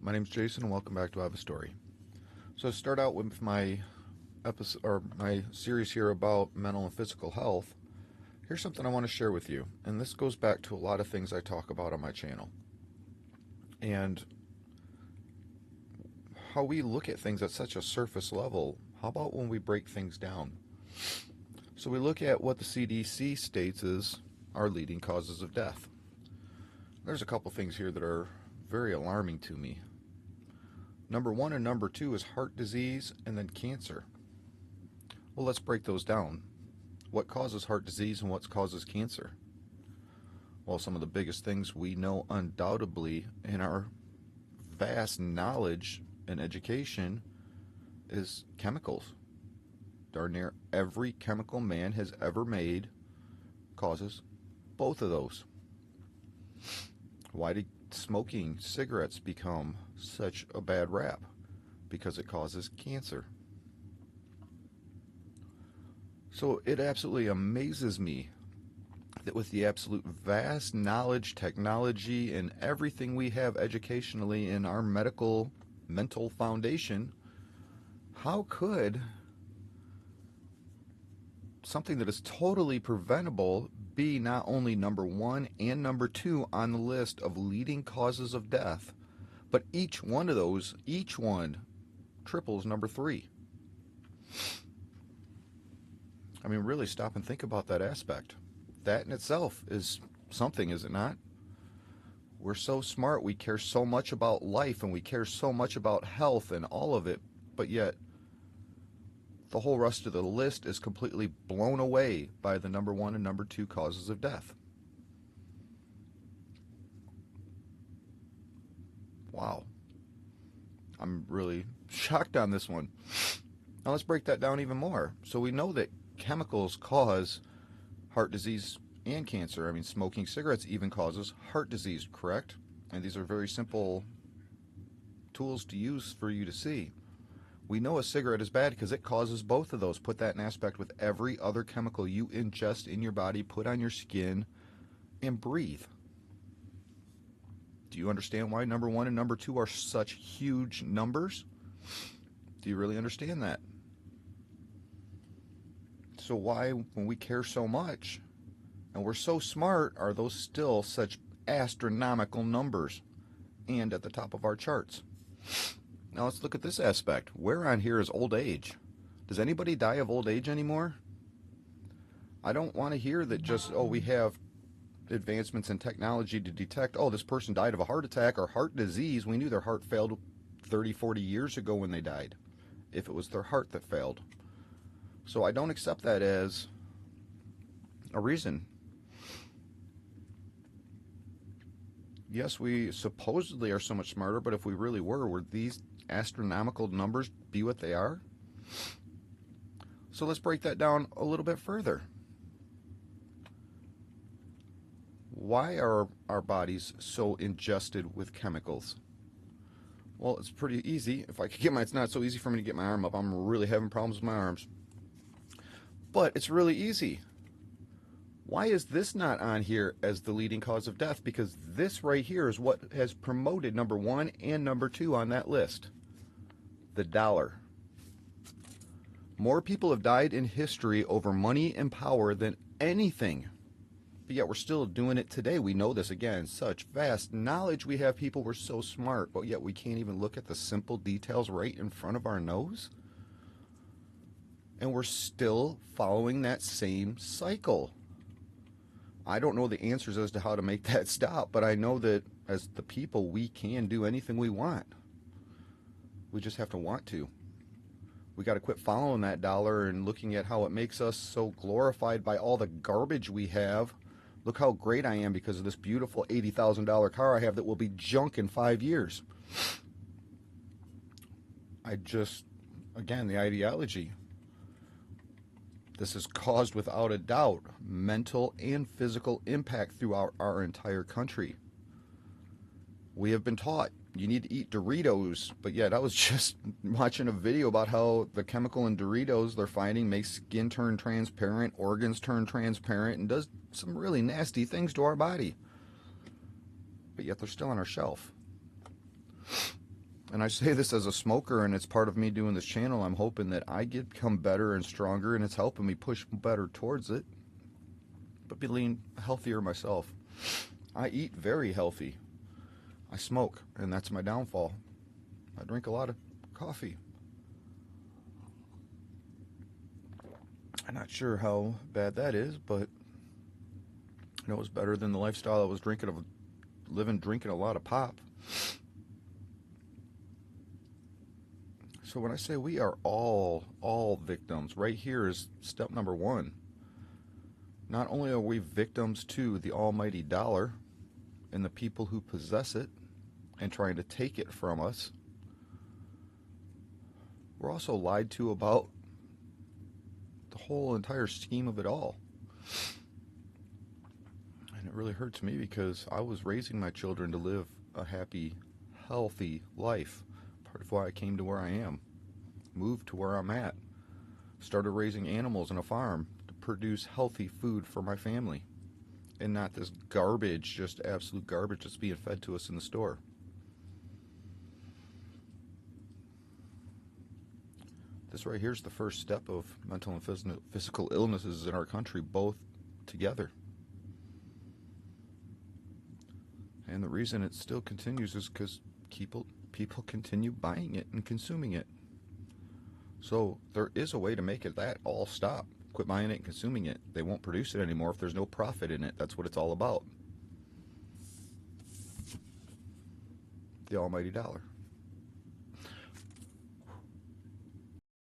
My name's Jason, and welcome back to I Have a Story. So, to start out with my episode or my series here about mental and physical health, here's something I want to share with you, and this goes back to a lot of things I talk about on my channel, and how we look at things at such a surface level. How about when we break things down? So, we look at what the CDC states is our leading causes of death. There's a couple things here that are very alarming to me. Number one and number two is heart disease and then cancer. Well, let's break those down. What causes heart disease and what causes cancer? Well, some of the biggest things we know undoubtedly in our vast knowledge and education is chemicals. Darn near every chemical man has ever made causes both of those. Why did smoking cigarettes become such a bad rap? Because it causes cancer. So it absolutely amazes me that with the absolute vast knowledge, technology, and everything we have educationally in our mental foundation, how could something that is totally preventable be not only number one and number two on the list of leading causes of death, but each one of those, each one triples number three? I mean, really stop and think about that aspect. That in itself is something, is it not? We're so smart, we care so much about life, and we care so much about health and all of it, but yet the whole rest of the list is completely blown away by the number one and number two causes of death. Wow. I'm really shocked on this one. Now let's break that down even more. So we know that chemicals cause heart disease and cancer. I mean, smoking cigarettes even causes heart disease, correct? And these are very simple tools to use for you to see. We know a cigarette is bad because it causes both of those. Put that in aspect with every other chemical you ingest in your body, put on your skin, and breathe. Do you understand why number one and number two are such huge numbers? Do you really understand that? So why, when we care so much and we're so smart, are those still such astronomical numbers and at the top of our charts? Now let's look at this aspect. Where on here is old age? Does anybody die of old age anymore? I don't want to hear that just, we have advancements in technology to detect, this person died of a heart attack or heart disease. We knew their heart failed 30, 40 years ago when they died, if it was their heart that failed. So I don't accept that as a reason. Yes, we supposedly are so much smarter, but if we really were, would these astronomical numbers be what they are? So let's break that down a little bit further. Why are our bodies so ingested with chemicals? Well, it's pretty easy. If I could get it's not so easy for me to get my arm up. I'm really having problems with my arms. But it's really easy. Why is this not on here as the leading cause of death? Because this right here is what has promoted number one and number two on that list. The dollar. More people have died in history over money and power than anything. But yet we're still doing it today. We know this, again, such vast knowledge we have. People, we're so smart, but yet we can't even look at the simple details right in front of our nose. And we're still following that same cycle. I don't know the answers as to how to make that stop, but I know that as the people, we can do anything we want. We just have to want to. We got to quit following that dollar and looking at how it makes us so glorified by all the garbage we have. Look how great I am because of this beautiful $80,000 car I have that will be junk in 5 years. Again, the ideology. This has caused, without a doubt, mental and physical impact throughout our entire country. We have been taught you need to eat Doritos, but yet I was just watching a video about how the chemical in Doritos they're finding makes skin turn transparent, organs turn transparent, and does some really nasty things to our body. But yet they're still on our shelf. And I say this as a smoker, and it's part of me doing this channel. I'm hoping that I become better and stronger, and it's helping me push better towards it, but being healthier myself. I eat very healthy. I smoke, and that's my downfall. I drink a lot of coffee. I'm not sure how bad that is, but I know it's better than the lifestyle I was drinking a lot of pop. So when I say we are all victims, right here is step number one. Not only are we victims to the almighty dollar and the people who possess it and trying to take it from us, we're also lied to about the whole entire scheme of it all. And it really hurts me because I was raising my children to live a happy, healthy life. Part of why I came to where I am, moved to where I'm at, started raising animals on a farm to produce healthy food for my family, and not this garbage, just absolute garbage that's being fed to us in the store. This right here is the first step of mental and physical illnesses in our country, both together. And the reason it still continues is because people continue buying it and consuming it. So there is a way to make it that all stop. Quit buying it and consuming it. They won't produce it anymore if there's no profit in it. That's what it's all about. The almighty dollar.